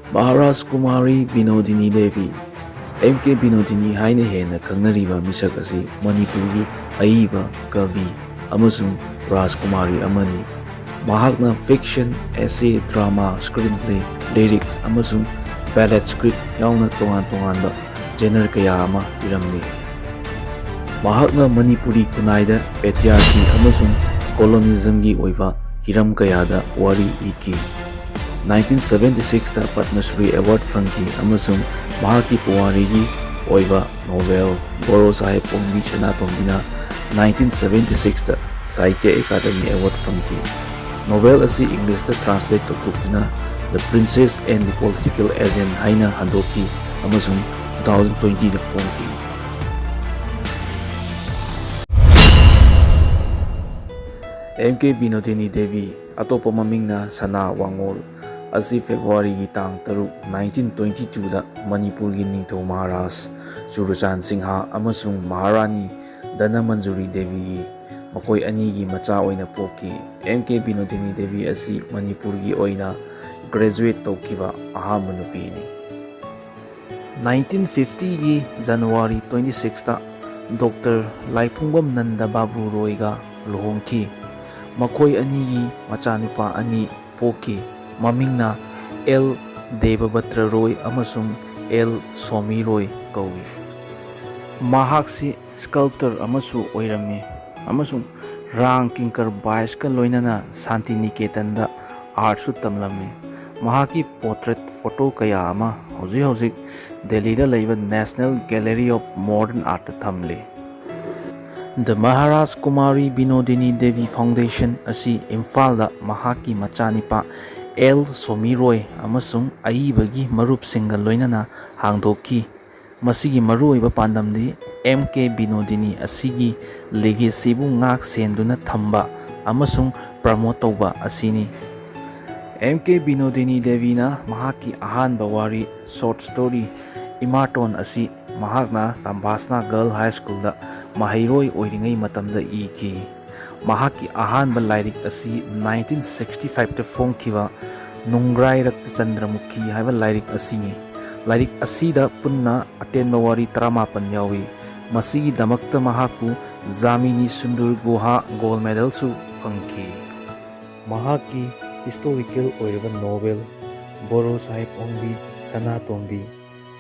Maharaj Kumari Binodini Devi M.K. Binodini haina hena kangnariba misak asi Manipuri aiba kavi amasung Rajkumari amani. Mahakna fiction, essay, drama, screenplay, lyrics amasung ballad script yauna tongan-tonganba genre kaya ama iramni. Mahakna Manipuri kunaida patriarchy amasung colonialism gi oiba hiram kayada wari iki. 1976 ta Padma Shri Award fangki amasung mahaki puwarigi oiba novel Boro Sahib Pongbi Shanatombina 1976 ta Sahitya Academy Award fangki. Novel asi English ta translate toktukna The Princess and the Political Agent haina handoki amasung 2020 da fongki. M.K. Binodini Devi atopa mamingna Sana Wangol asi February gi tang 1922 da Manipur gi Ningthau Maharaj Churachan Singha amasung Maharani Danamanjuri Devi gi makoi ani gi macha oina poki. M.K. Binodini Devi asi Manipur gi oina graduate taukiba ahamba nupi ni. 1950 gi January 26 ta Dr. Laifungbam Nanda Babu Roy ga luhongki. Makoi anigi machanupa ani poki mamingna L. Devabatra Roy amasung L. Somi Roy kawi. Mahaksi sculptor amasu oirami amasung Rang Kinkar Baiska loinana Santi Niketanda art su tamlami. Mahaki portrait photo kaya ama hauzik Delhi da laiba National Gallery of Modern Art thamli. The Maharaj Kumari Binodini Devi Foundation asi Imphal da mahaki machanipa L. Somiroy amasung aibagi marupsinga loinana hangdoki. Masigi maruoiba pandamdi M.K. Binodini asigi legacy bu ngak senduna thamba amasung promote tauba asini. M.K. Binodini Devi na mahaki ahanba wari short story Imarton asi mahakna Tambasna Girl High School da mahairoi oiringai matamda iki. Mahaki ahanba lyric asi 1965 ta fongkiba Nungrai Rakta Chandramukhi haiba lyric asini. Lyric asida punna atenba wari 38 yawi. Masigi damakta mahaku Jamini Sundur Guha gold medal su fangki. Mahaki historical oiriba novel Boro Sahib Ongbi Sanatombi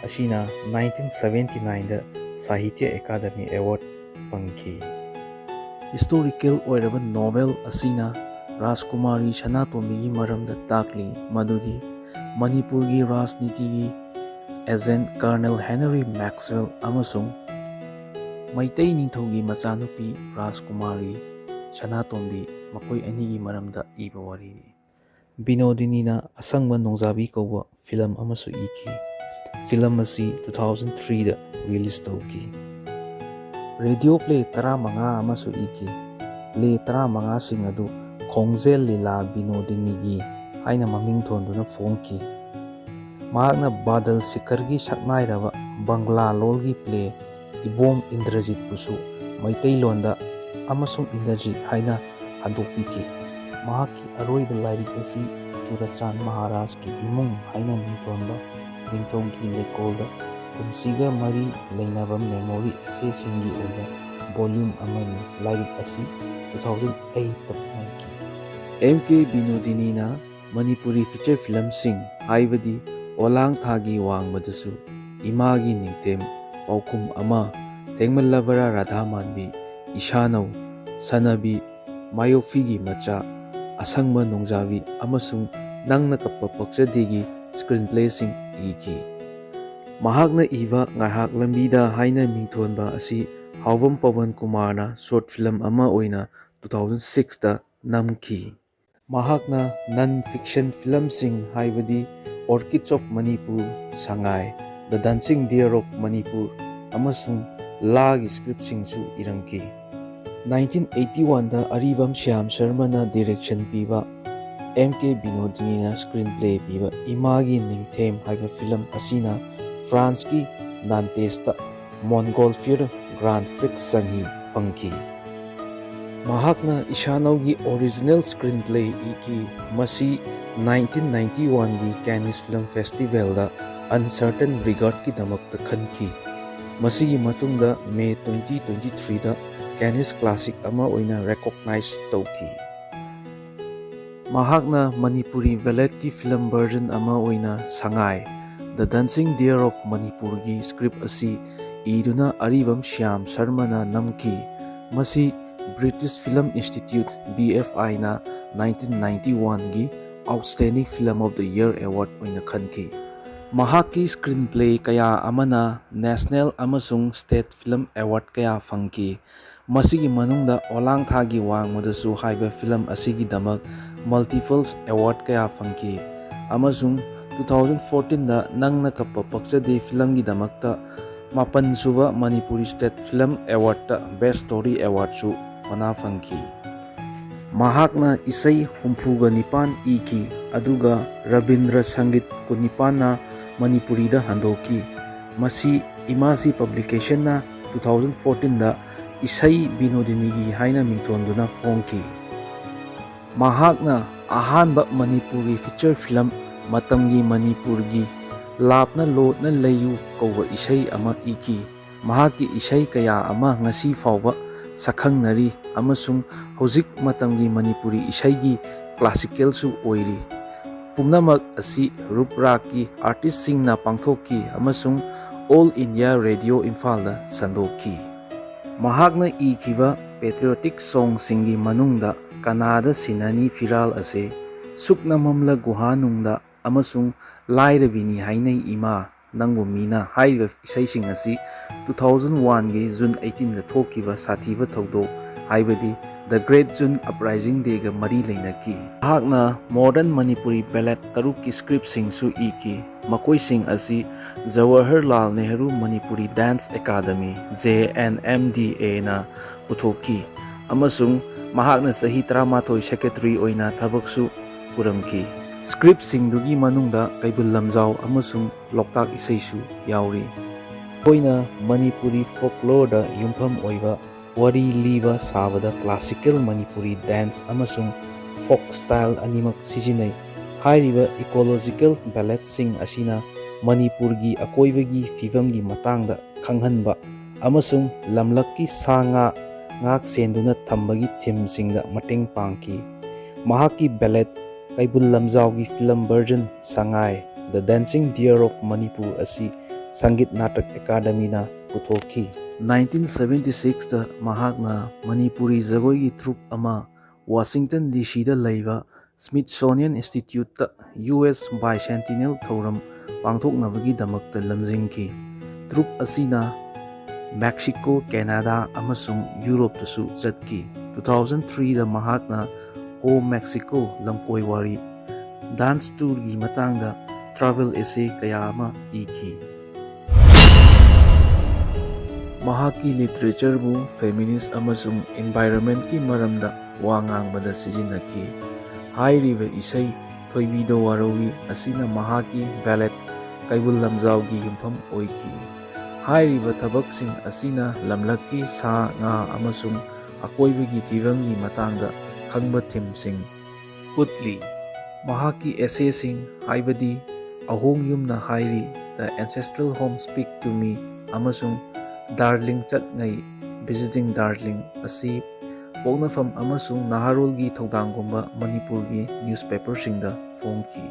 asina 1979 da Sahitya Academy Award fangki. Historical oiraba novel asina Rajkumari Sanatomigi maramda takli madudi Manipurgi Rajnitigi Agent Colonel Henry Maxwell amasung Maitai Ningthaugi machanupi Rajkumari Sanatombi makoi anigi maramda iba warini. Binodini na asangba nongjabi kauba film amasu iki. Film asi 2003 da release tauki. Radio play 15 amasu iki. Play 15 sing adu Khongjel Lila Binodini gi haina maming thonduna fongki. Mahakna Badal Sikargi saknairaba Bangla lolgi play Ibom Indrajit pusu Maitai londa amasung Indrajit haina handokpiki. Mahaki aroiba lyric asi Churachan Maharaj ki imung haina ningthonba ningthongki lekolda punsiga mari leinaba memory ase singi oiba volume amani lyric asi 2008 ta fongki. M.K. Binodini na Manipuri feature film sing haibadi Olang Thagi Wangbadasu Imagi Ningtem Paukum Ama Tengmallavara Radha Manbi Ishanau Sanabi Mayofigi Macha Asangma Nongjavi amasung Nangna Kappa Paksadegi screenplay sing iki. Mahakna iwa ngahak lambida haina mingthonba asi Hauvam Pawan Kumarna short film ama oina 2006 da namki. Mahakna non-fiction film sing haibadi Orchids of Manipur Sangai, The Dancing Deer of Manipur amasung Lagi script singsu irangki. 1981 da Aribam Shyam Sharma na direction piba M.K. Binodini na screenplay piba Imagi Ningthem haiba film asina France ki Nantes ta Montgolfier Grand Prix sanghi fangki. ꯃꯍꯥꯛꯅ ꯏꯁꯥꯅꯧꯒꯤ original ꯁ꯭ꯀ꯭ꯔꯤꯟꯄ꯭ꯂꯦ ꯏꯈꯤ, ꯃꯁꯤ 1991ꯒꯤ ꯀꯦꯟꯅꯤꯁ film ꯐꯦꯁꯇꯤꯚꯦꯜꯗ ꯑꯟꯁꯔꯇꯟ ꯔꯤꯒꯥꯔꯗꯀꯤꯗꯃꯛꯇ ꯈꯟꯈꯤ꯫ ꯃꯁꯤꯒꯤ ꯃꯇꯨꯡꯗ ꯃꯦ 2023ꯗ ꯀꯦꯟꯅꯤꯁ classic ꯑꯃ ꯑꯣꯏꯅ ꯔꯦꯀꯣꯒꯅꯥꯏꯖ ꯇꯧꯈꯤ꯫ ꯃꯍꯥꯛꯅ ꯃꯅꯤꯄꯨꯔꯤ ꯕꯦꯂꯦꯠꯀꯤ ꯐꯤꯜꯝ ꯚꯔꯖꯟ ꯑꯃ ꯑꯣꯏꯅ Sangai the dancing deer of ꯃꯅꯤꯄꯨꯔꯒꯤ ꯁꯀ꯭ꯔꯤꯞ ꯑꯁꯤ ꯏꯗꯨꯅ ꯑꯔꯤꯕꯝ ꯁ꯭ꯌꯥꯝ ꯁꯔꯃꯅ ꯅꯝꯈꯤ꯫ ꯃꯁꯤ ꯕ꯭ꯔꯤꯇꯤꯁ ꯐꯤꯜꯝ ꯏꯟꯁꯇꯤꯇ꯭ꯌꯨꯠ (BFI)ꯅ 1991ꯒꯤ outstanding film of the year award ꯑꯣꯏꯅ ꯈꯟꯈꯤ꯫ ꯃꯍꯥꯛꯀꯤ ꯁ꯭ꯀ꯭ꯔꯤꯟꯄ꯭ꯂꯦ ꯀꯌꯥ ꯑꯃꯅ ꯅꯦꯁꯅꯦꯜ ꯑꯃꯁꯨꯡ ꯁ꯭ꯇꯦꯠ ꯐꯤꯜꯝ ꯑꯦꯋꯥꯔꯗ ꯀꯌꯥ ꯐꯪꯈꯤ꯫ ꯃꯁꯤꯒꯤ ꯃꯅꯨꯡꯗ ꯑꯣꯂꯥꯡ ꯊꯥꯒꯤ ꯋꯥꯡꯃꯗꯁꯨ ꯍꯥꯏꯕ ꯐꯤꯜꯝ ꯑꯁꯤꯒꯤꯗꯃꯛ ꯃꯜꯇꯤꯄꯜ ꯑꯦꯋꯥꯔꯗ ꯀꯌꯥ ꯐꯪꯈꯤ, ꯑꯃꯁꯨꯡ 2014ꯗ ꯅꯪꯅ ꯀꯞꯄ ꯄꯛꯆꯗꯦ ꯐꯤꯜꯝꯒꯤꯗꯃꯛꯇ 7ꯁꯨꯕ ꯃꯅꯤꯄꯨꯔꯤ ꯁ꯭ꯇꯦꯠ ꯐꯤꯜꯝ ꯑꯦꯋꯥꯔꯗꯇ ꯕꯦꯁ꯭ꯠ ꯁ꯭ꯇꯣꯔꯤ ꯑꯦꯋꯥꯔꯗꯁꯨ ꯃꯅꯥ ꯐꯪꯈꯤ꯫ ꯃꯍꯥꯛꯅ ꯏꯁꯩ 64 ꯏꯈꯤ, ꯑꯗꯨꯒ ꯔꯕꯤꯟꯗ꯭ꯔ ꯁꯪꯒꯤꯠ 19ꯅ ꯃꯅꯤꯄꯨꯔꯤꯗ ꯍꯟꯗꯣꯛꯈꯤ꯫ ꯃꯁꯤ ꯏꯃꯥꯖꯤ ꯄꯕ꯭ꯂꯤꯀꯦꯁꯟꯅ 2014ꯗ ꯏꯁꯩ ꯕꯤꯅꯣꯗꯤꯅꯤꯒꯤ ꯍꯥꯏꯅ ꯃꯤꯡꯊꯣꯟꯗꯨꯅ ꯐꯣꯡꯈꯤ꯫ ꯃꯍꯥꯛꯅ ꯑꯍꯥꯟꯕ ꯃꯅꯤꯄꯨꯔꯤ ꯐꯤꯆꯔ ꯐꯤꯜꯝ ꯃꯇꯝꯒꯤ ꯃꯅꯤꯄꯨꯔꯒꯤ ꯂꯥꯞꯅ ꯂꯣꯠꯅ ꯂꯩꯌꯨ ꯀꯧꯕ ꯏꯁꯩ ꯑꯃ ꯏꯈꯤ꯫ ꯃꯍꯥꯛꯀꯤ ꯏꯁꯩ ꯀꯌꯥ ꯑꯃ ꯉꯁꯤ ꯐꯥꯎꯕ ꯁꯛꯈꯪꯅꯔꯤ ꯑꯃꯁꯨꯡ ꯍꯧꯖꯤꯛ ꯃꯇꯝꯒꯤ ꯃꯅꯤꯄꯨꯔꯤ ꯏꯁꯩꯒꯤ ꯀ꯭ꯂꯥꯁꯤꯀꯦꯜꯁꯨ ꯑꯣꯏꯔꯤ꯫ ꯄꯨꯝꯅꯃꯛ ꯑꯁꯤ ꯔꯨꯞ ꯔꯥꯒꯀꯤ ꯑꯥꯔꯇꯤꯁ꯭ꯠꯁꯤꯡꯅ ꯄꯥꯡꯊꯣꯛꯈꯤ ꯑꯃꯁꯨꯡ ꯑꯣꯜ ꯏꯟꯗꯤꯌꯥ ꯔꯦꯗꯤꯑꯣ ꯏꯝꯐꯥꯜꯗ ꯁꯟꯗꯣꯛꯈꯤ꯫ ꯃꯍꯥꯛꯅ ꯏꯈꯤꯕ ꯄꯦꯇ꯭ꯔꯤꯌꯣꯇꯤꯛ ꯁꯣꯡꯁꯤꯡꯒꯤ ꯃꯅꯨꯡꯗ ꯀꯅꯥꯗ ꯁꯤꯟꯅꯅꯤ ꯐꯤꯔꯥꯜ ꯑꯁꯦ, ꯁꯨꯛꯅ ꯃꯝꯂ ꯒꯨꯍꯥꯅꯨꯡꯗ ꯑꯃꯁꯨꯡ ꯂꯥꯏꯔꯕꯤꯅꯤ ꯍꯥꯏꯅꯩ ꯏꯃꯥ ꯅꯪꯕꯨ ꯃꯤꯅ ꯍꯥꯏꯔꯤꯕ ꯏꯁꯩꯁꯤꯡ ꯑꯁꯤ 2001ꯒꯤ ꯖꯨꯟ 18ꯗ ꯊꯣꯛꯈꯤꯕ ꯁꯥꯊꯤꯕ ꯊꯧꯗꯣꯛ ꯍꯥꯏꯕꯗꯤ ꯗ ꯒ꯭ꯔꯦꯠ ꯖꯨꯟ ꯑꯞꯔꯥꯏꯖꯤꯡ ꯗꯦꯒ ꯃꯔꯤ ꯂꯩꯅꯈꯤ꯫ ꯃꯍꯥꯛꯅ ꯃꯣꯗꯔꯟ ꯃꯅꯤꯄꯨꯔꯤ ꯕꯦꯂꯦꯠ 6ꯀꯤ ꯁꯀ꯭ꯔꯤꯞꯁꯤꯡꯁꯨ ꯏꯈꯤ, ꯃꯈꯣꯏꯁꯤꯡ ꯑꯁꯤ ꯖꯋꯥꯍꯔꯂꯥꯜ ꯅꯦꯍꯔꯨ ꯃꯅꯤꯄꯨꯔꯤ ꯗꯥꯟꯁ ꯑꯦꯀꯥꯗꯃꯤ (JNMDA)ꯅ ꯄꯨꯊꯣꯛꯈꯤ, ꯑꯃꯁꯨꯡ ꯃꯍꯥꯛꯅ ꯆꯍꯤ 13 ꯁꯦꯀ꯭ꯔꯦꯇꯔꯤ ꯑꯣꯏꯅ ꯊꯕꯛꯁꯨ ꯄꯨꯔꯝꯈꯤ꯫ ꯁꯀ꯭ꯔꯤꯞꯁꯤꯡꯗꯨꯒꯤ ꯃꯅꯨꯡꯗ ꯀꯩꯕꯨꯜ ꯂꯝꯖꯥꯎ ꯑꯃꯁꯨꯡ ꯂꯣꯛꯇꯥꯛ ꯏꯁꯩꯁꯨ ꯌꯥꯎꯔꯤ꯫ ꯃꯈꯣꯏꯅ ꯃꯅꯤꯄꯨꯔꯤ ꯐꯣꯛꯂꯣꯔꯗ ꯌꯨꯝꯐꯝ ꯑꯣꯏꯕ ꯋꯥꯔꯤ ꯂꯤꯕ ꯁꯥꯕꯗ ꯀ꯭ꯂꯥꯁꯤꯀꯦꯜ ꯃꯅꯤꯄꯨꯔꯤ ꯗꯥꯟꯁ ꯑꯃꯁꯨꯡ ꯐꯣꯛ ꯁ꯭ꯇꯥꯏꯜ ꯑꯅꯤꯃꯛ ꯁꯤꯖꯤꯟꯅꯩ꯫ ꯍꯥꯏꯔꯤꯕ ꯏꯀꯣꯂꯣꯖꯤꯀꯦꯜ ꯕꯦꯂꯦꯠꯁꯤꯡ ꯑꯁꯤꯅ ꯃꯅꯤꯄꯨꯔꯒꯤ ꯑꯀꯣꯏꯕꯒꯤ ꯐꯤꯕꯝꯒꯤ ꯃꯇꯥꯡꯗ ꯈꯪꯍꯟꯕ ꯑꯃꯁꯨꯡ ꯂꯝꯂꯛꯀꯤ ꯁꯥ-ꯉꯥ ꯉꯥꯛ-ꯁꯦꯟꯗꯨꯅ ꯊꯝꯕꯒꯤ ꯊꯤꯝꯁꯤꯡꯗ ꯃꯇꯦꯡ ꯄꯥꯡꯈꯤ꯫ ꯃꯍꯥꯛꯀꯤ ꯕꯦꯂꯦꯠ ꯀꯩꯕꯨꯜ ꯂꯝꯖꯥꯎꯒꯤ film version Sangai the dancing deer of Manipur ꯑꯁꯤ ꯁꯪꯒꯤꯠ ꯅꯥꯇꯛ ꯑꯦꯀꯥꯗꯃꯤꯅ ꯄꯨꯊꯣꯛꯈꯤ꯫ 1976ꯗ ꯃꯍꯥꯛꯅ ꯃꯅꯤꯄꯨꯔꯤ ꯖꯒꯣꯏꯒꯤ ꯇ꯭ꯔꯨꯞ ꯑꯃ ꯋꯥꯁꯤꯡꯇꯟ ꯗꯤ.ꯁꯤ.ꯗ ꯂꯩꯕ ꯁ꯭ꯃꯤꯊꯁꯣꯅꯤꯌꯟ ꯏꯟꯁꯇꯤꯇ꯭ꯌꯨꯠꯇ ꯌꯨ.ꯑꯦꯁ. ꯕꯥꯏꯁꯦꯟꯇꯤꯅꯦꯜ ꯊꯧꯔꯝ ꯄꯥꯡꯊꯣꯛꯅꯕꯒꯤꯗꯃꯛꯇ ꯂꯝꯖꯤꯡꯈꯤ꯫ ꯇ꯭ꯔꯨꯞ ꯑꯁꯤꯅ ꯃꯦꯛꯁꯤꯀꯣ, ꯀꯦꯅꯥꯗꯥ ꯑꯃꯁꯨꯡ ꯌꯨꯔꯣꯞꯇꯁꯨ ꯆꯠꯈꯤ꯫ 2003ꯗ ꯃꯍꯥꯛꯅ "ꯑꯣ ꯃꯦꯛꯁꯤꯀꯣ ꯂꯝꯀꯣꯏ ꯋꯥꯔꯤ" ꯗꯥꯟꯁ ꯇꯨꯔꯒꯤ ꯃꯇꯥꯡꯗ ꯇ꯭ꯔꯥꯚꯦꯜ ꯑꯦꯁꯦ ꯀꯌꯥ ꯑꯃ ꯏꯈꯤ꯫ ꯃꯍꯥꯛꯀꯤ ꯂꯤꯇꯔꯦꯆꯔꯕꯨ ꯐꯦꯃꯤꯅꯤꯁ꯭ꯠ ꯑꯃꯁꯨꯡ ꯏꯟꯚꯥꯏꯔꯟꯃꯦꯟꯠꯀꯤ ꯃꯔꯝꯗ ꯋꯥ ꯉꯥꯡꯕꯗ ꯁꯤꯖꯤꯟꯅꯈꯤ꯫ ꯍꯥꯏꯔꯤꯕ ꯏꯁꯩ "ꯊꯣꯏꯕꯤꯗꯣ ꯋꯥꯔꯧꯏ" ꯑꯁꯤꯅ ꯃꯍꯥꯛꯀꯤ ꯕꯦꯂꯦꯠ ꯀꯩꯕꯨꯜ ꯂꯝꯖꯥꯎꯒꯤ ꯌꯨꯝꯐꯝ ꯑꯣꯏꯈꯤ꯫ ꯍꯥꯏꯔꯤꯕ ꯊꯕꯛꯁꯤꯡ ꯑꯁꯤꯅ ꯂꯝꯂꯛꯀꯤ ꯁꯥ-ꯉꯥ ꯑꯃꯁꯨꯡ ꯑꯀꯣꯏꯕꯒꯤ ꯐꯤꯕꯝꯒꯤ matangda ꯈꯪꯕ ꯊꯤꯝꯁꯤꯡ ꯎꯠꯂꯤ꯫ ꯃꯍꯥꯛꯀꯤ ꯑꯦꯁꯦꯁꯤꯡ ꯍꯥꯏꯕꯗꯤ "ꯑꯍꯣꯡ ꯌꯨꯝꯅ ꯍꯥꯏꯔꯤ", "ꯗ ꯑꯦꯟꯁꯦꯁꯇ꯭ꯔꯦꯜ ꯍꯣꯝ ꯁ꯭ꯄꯤꯛ ꯇꯨ ꯃꯤ", ꯑꯃꯁꯨꯡ "ꯗꯥꯔꯂꯤꯡ ꯆꯠꯉꯩ" (ꯚꯤꯖꯤꯇꯤꯡ ꯗꯥꯔꯂꯤꯡ) ꯑꯁꯤ ꯄꯣꯛꯅꯐꯝ ꯑꯃꯁꯨꯡ ꯅꯍꯥꯔꯣꯜꯒꯤ ꯊꯧꯗꯥꯡꯒꯨꯝꯕ ꯃꯅꯤꯄꯨꯔꯒꯤ ꯅ꯭ꯌꯨꯁꯄꯦꯄꯔꯁꯤꯡꯗ ꯐꯣꯡꯈꯤ꯫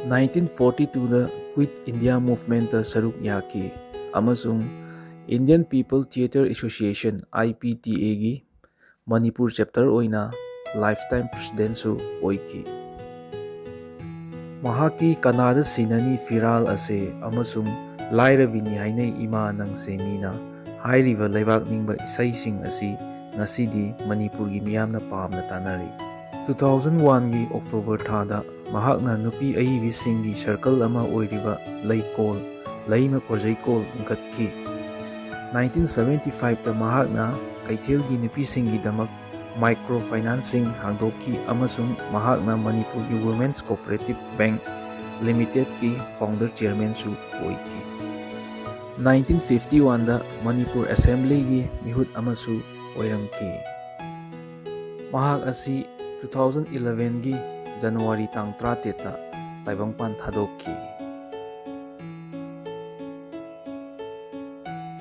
1942ꯗ ꯀ꯭ꯋꯤꯠ ꯏꯟꯗꯤꯌꯥ ꯃꯨꯚꯃꯦꯟꯠꯇ ꯁꯔꯨꯛ ꯌꯥꯈꯤ ꯑꯃꯁꯨꯡ ꯏꯟꯗꯤꯌꯟ ꯄꯤꯄꯜ ꯊꯤꯌꯦꯇꯔ ꯑꯦꯁꯣꯁꯤꯌꯦꯁꯟ (IPTA)ꯒꯤ ꯃꯅꯤꯄꯨꯔ ꯆꯦꯞꯇꯔ ꯑꯣꯏꯅ ꯂꯥꯏꯐꯇꯥꯏꯝ ꯄ꯭ꯔꯦꯁꯤꯗꯦꯟꯠꯁꯨ ꯑꯣꯏꯈꯤ꯫ ꯃꯍꯥꯛꯀꯤ "ꯀꯅꯥꯗ ꯁꯤꯟꯅꯅꯤ ꯐꯤꯔꯥꯜ ꯑꯁꯦ" ꯑꯃꯁꯨꯡ "ꯂꯥꯏꯔꯕꯤꯅꯤ ꯍꯥꯏꯅꯩ ꯏꯃꯥ ꯅꯪꯁꯦ ꯃꯤꯅ" ꯍꯥꯏꯔꯤꯕ ꯂꯩꯕꯥꯛ ꯅꯤꯡꯕ ꯏꯁꯩꯁꯤꯡ ꯑꯁꯤ ꯉꯁꯤꯗꯤ ꯃꯅꯤꯄꯨꯔꯒꯤ ꯃꯤꯌꯥꯝꯅ ꯄꯥꯝꯅ ꯇꯥꯅꯔꯤ꯫ 2001ꯒꯤ ꯑꯣꯛꯇꯣꯕꯔ ꯊꯥꯗ ꯃꯍꯥꯛꯅ ꯅꯨꯄꯤ ꯑꯏꯕꯤꯁꯤꯡꯒꯤ ꯁꯔꯀꯜ ꯑꯃ ꯑꯣꯏꯔꯤꯕ ꯂꯩꯀꯣꯜ (ꯂꯩꯃ ꯄ꯭ꯔꯣꯖꯩꯀꯣꯜ) ꯂꯤꯡꯈꯠꯈꯤ꯫ 1975ꯗ ꯃꯍꯥꯛꯅ ꯀꯩꯊꯦꯜꯒꯤ ꯅꯨꯄꯤꯁꯤꯡꯒꯤꯗꯃꯛ ꯃꯥꯏꯀ꯭ꯔꯣ ꯐꯥꯏꯅꯥꯟꯁꯤꯡ ꯍꯥꯡꯗꯣꯛꯈꯤ ꯑꯃꯁꯨꯡ ꯃꯍꯥꯛꯅ ꯃꯅꯤꯄꯨꯔꯒꯤ ꯋꯨꯃꯦꯟꯁ ꯀꯣꯑꯣꯄꯔꯦꯇꯤꯚ ꯕꯦꯡꯛ ꯂꯤꯃꯤꯇꯦꯗꯀꯤ ꯐꯥꯎꯟꯗꯔ ꯆꯦꯌꯔꯃꯦꯟꯁꯨ ꯑꯣꯏꯈꯤ꯫ 1951ꯗ ꯃꯅꯤꯄꯨꯔ ꯑꯦꯁꯦꯝꯕ꯭ꯂꯤꯒꯤ ꯃꯤꯍꯨꯠ ꯑꯃꯁꯨ ꯑꯣꯏꯔꯝꯈꯤ꯫ ꯃꯍꯥꯛ ꯑꯁꯤ 2011ꯒꯤ ꯖꯅꯋꯥꯔꯤ ꯇꯥꯡ 17ꯇ ꯇꯥꯏꯕꯪꯄꯥꯟ ꯊꯥꯗꯣꯛꯈꯤ꯫